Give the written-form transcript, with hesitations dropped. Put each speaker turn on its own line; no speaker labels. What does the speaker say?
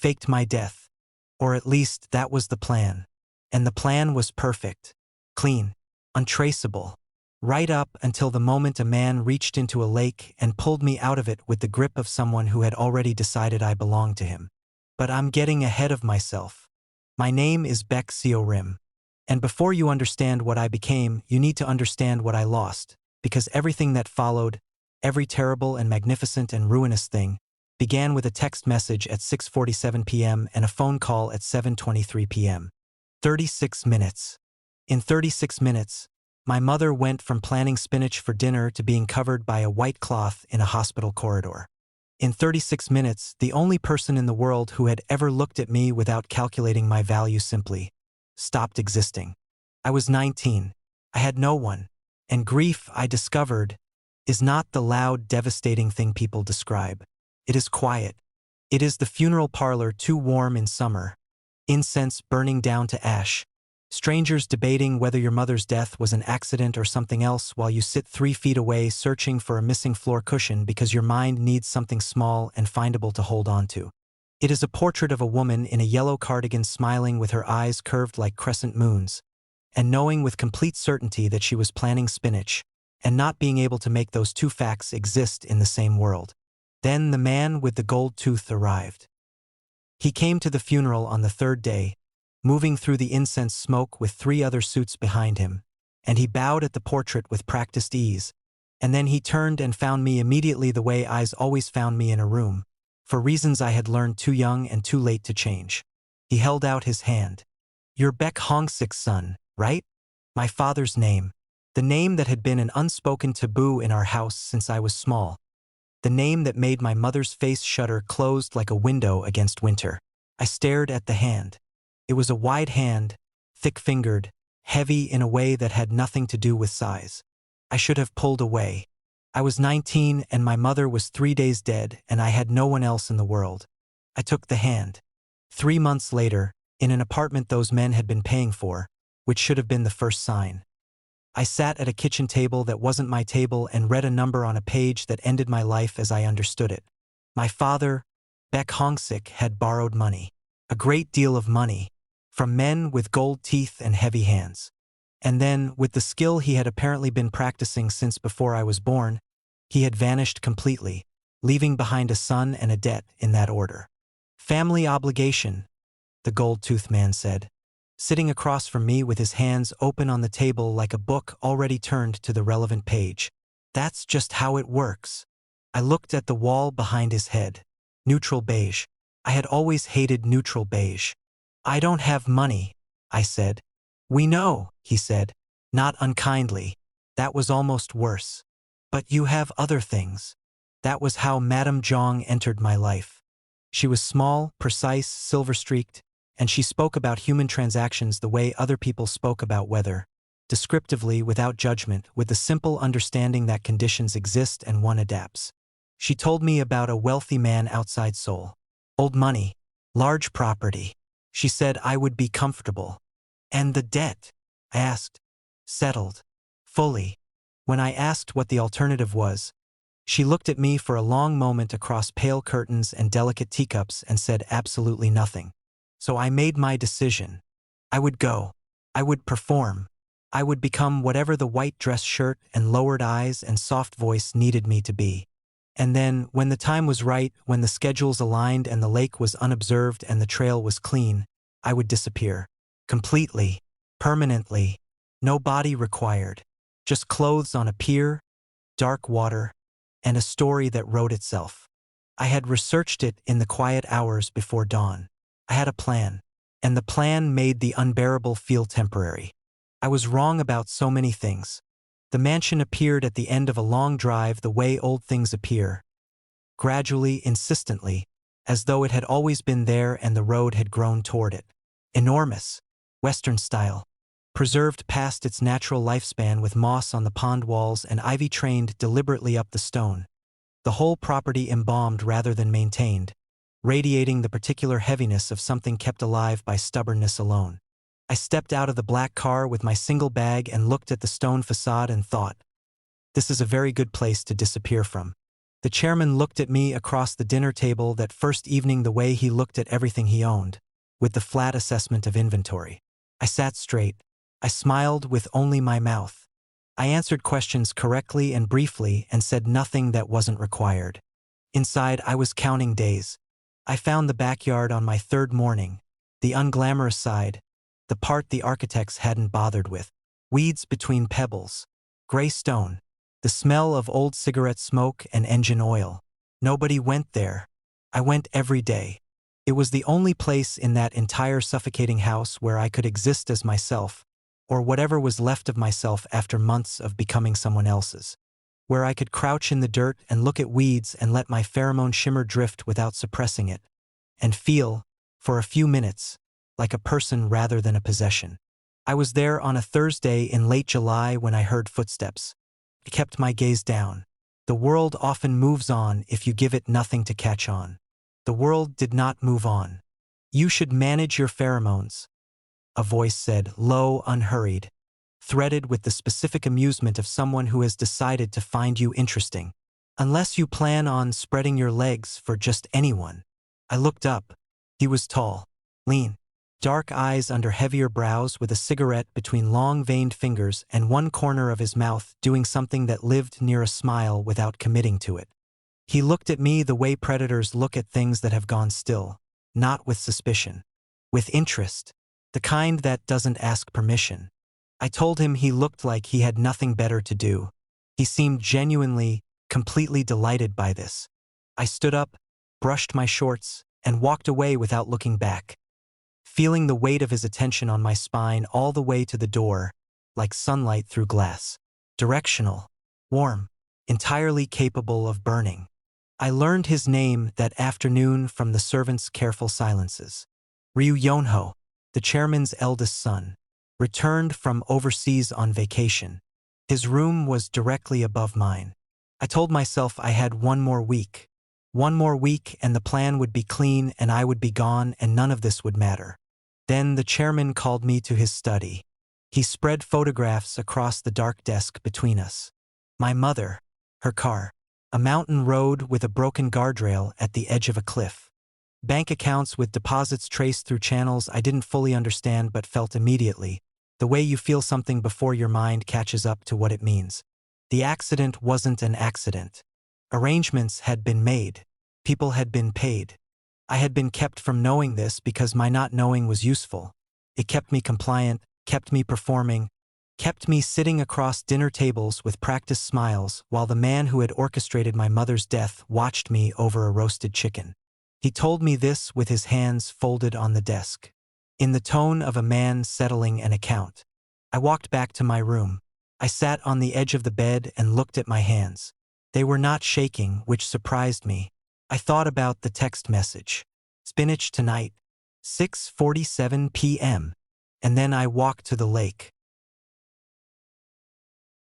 faked my death. Or at least that was the plan. And the plan was perfect. Clean. Untraceable. Right up until the moment a man reached into a lake and pulled me out of it with the grip of someone who had already decided I belonged to him. But I'm getting ahead of myself. My name is Baek Seorim. And before you understand what I became, you need to understand what I lost, because everything that followed, every terrible and magnificent and ruinous thing, began with a text message at 6:47 p.m. and a phone call at 7:23 p.m. 36 minutes. In 36 minutes, my mother went from planning spinach for dinner to being covered by a white cloth in a hospital corridor. In 36 minutes, the only person in the world who had ever looked at me without calculating my value simply stopped existing. I was 19. I had no one. And grief, I discovered, is not the loud, devastating thing people describe. It is quiet. It is the funeral parlor too warm in summer, incense burning down to ash, strangers debating whether your mother's death was an accident or something else while you sit 3 feet away searching for a missing floor cushion because your mind needs something small and findable to hold on to. It is a portrait of a woman in a yellow cardigan smiling with her eyes curved like crescent moons, and knowing with complete certainty that she was planning spinach, and not being able to make those two facts exist in the same world. Then the man with the gold tooth arrived. He came to the funeral on the 3rd day, moving through the incense smoke with 3 other suits behind him, and he bowed at the portrait with practiced ease, and then he turned and found me immediately the way eyes always found me in a room, for reasons I had learned too young and too late to change. He held out his hand. "You're Baek Hong-sik's son, right?" My father's name. The name that had been an unspoken taboo in our house since I was small. The name that made my mother's face shudder closed like a window against winter. I stared at the hand. It was a wide hand, thick-fingered, heavy in a way that had nothing to do with size. I should have pulled away. I was 19 and my mother was 3 days dead and I had no one else in the world. I took the hand. 3 months later, in an apartment those men had been paying for, which should have been the first sign. I sat at a kitchen table that wasn't my table and read a number on a page that ended my life as I understood it. My father, Baek Hong-sik, had borrowed money. A great deal of money. From men with gold teeth and heavy hands. And then, with the skill he had apparently been practicing since before I was born, he had vanished completely, leaving behind a son and a debt in that order. "Family obligation," the gold-toothed man said, sitting across from me with his hands open on the table like a book already turned to the relevant page. "That's just how it works." I looked at the wall behind his head. Neutral beige. I had always hated neutral beige. "I don't have money," I said. "We know," he said, not unkindly. That was almost worse. "But you have other things." That was how Madame Zhang entered my life. She was small, precise, silver-streaked, and she spoke about human transactions the way other people spoke about weather, descriptively, without judgment, with the simple understanding that conditions exist and one adapts. She told me about a wealthy man outside Seoul. Old money, large property. She said I would be comfortable. "And the debt?" I asked. "Settled. Fully." When I asked what the alternative was, she looked at me for a long moment across pale curtains and delicate teacups and said absolutely nothing. So I made my decision. I would go. I would perform. I would become whatever the white dress shirt and lowered eyes and soft voice needed me to be. And then, when the time was right, when the schedules aligned and the lake was unobserved and the trail was clean, I would disappear. Completely. Permanently. No body required. Just clothes on a pier, dark water, and a story that wrote itself. I had researched it in the quiet hours before dawn. I had a plan, and the plan made the unbearable feel temporary. I was wrong about so many things. The mansion appeared at the end of a long drive the way old things appear. Gradually, insistently, as though it had always been there and the road had grown toward it. Enormous. Western style. Preserved past its natural lifespan with moss on the pond walls and ivy trained deliberately up the stone. The whole property embalmed rather than maintained, radiating the particular heaviness of something kept alive by stubbornness alone. I stepped out of the black car with my single bag and looked at the stone facade and thought, this is a very good place to disappear from. The chairman looked at me across the dinner table that first evening the way he looked at everything he owned, with the flat assessment of inventory. I sat straight. I smiled with only my mouth. I answered questions correctly and briefly and said nothing that wasn't required. Inside, I was counting days. I found the backyard on my third morning, the unglamorous side, the part the architects hadn't bothered with. Weeds between pebbles, gray stone, the smell of old cigarette smoke and engine oil. Nobody went there. I went every day. It was the only place in that entire suffocating house where I could exist as myself, or whatever was left of myself after months of becoming someone else's. Where I could crouch in the dirt and look at weeds and let my pheromone shimmer drift without suppressing it, and feel, for a few minutes, like a person rather than a possession. I was there on a Thursday in late July when I heard footsteps. I kept my gaze down. The world often moves on if you give it nothing to catch on. The world did not move on. You should manage your pheromones, a voice said, low, unhurried, threaded with the specific amusement of someone who has decided to find you interesting. Unless you plan on spreading your legs for just anyone. I looked up. He was tall, lean, dark eyes under heavier brows with a cigarette between long veined fingers and one corner of his mouth doing something that lived near a smile without committing to it. He looked at me the way predators look at things that have gone still, not with suspicion, with interest, the kind that doesn't ask permission. I told him he looked like he had nothing better to do. He seemed genuinely, completely delighted by this. I stood up, brushed my shorts, and walked away without looking back, feeling the weight of his attention on my spine all the way to the door, like sunlight through glass. Directional, warm, entirely capable of burning. I learned his name that afternoon from the servants' careful silences. Ryu Yeonho, the chairman's eldest son, returned from overseas on vacation. His room was directly above mine. I told myself I had one more week. One more week and the plan would be clean and I would be gone and none of this would matter. Then the chairman called me to his study. He spread photographs across the dark desk between us. My mother, her car, a mountain road with a broken guardrail at the edge of a cliff. Bank accounts with deposits traced through channels I didn't fully understand but felt immediately, the way you feel something before your mind catches up to what it means. The accident wasn't an accident. Arrangements had been made. People had been paid. I had been kept from knowing this because my not knowing was useful. It kept me compliant, kept me performing, kept me sitting across dinner tables with practiced smiles while the man who had orchestrated my mother's death watched me over a roasted chicken. He told me this with his hands folded on the desk, in the tone of a man settling an account. I walked back to my room. I sat on the edge of the bed and looked at my hands. They were not shaking, which surprised me. I thought about the text message. Spinach tonight, 6:47 p.m. And then I walked to the lake.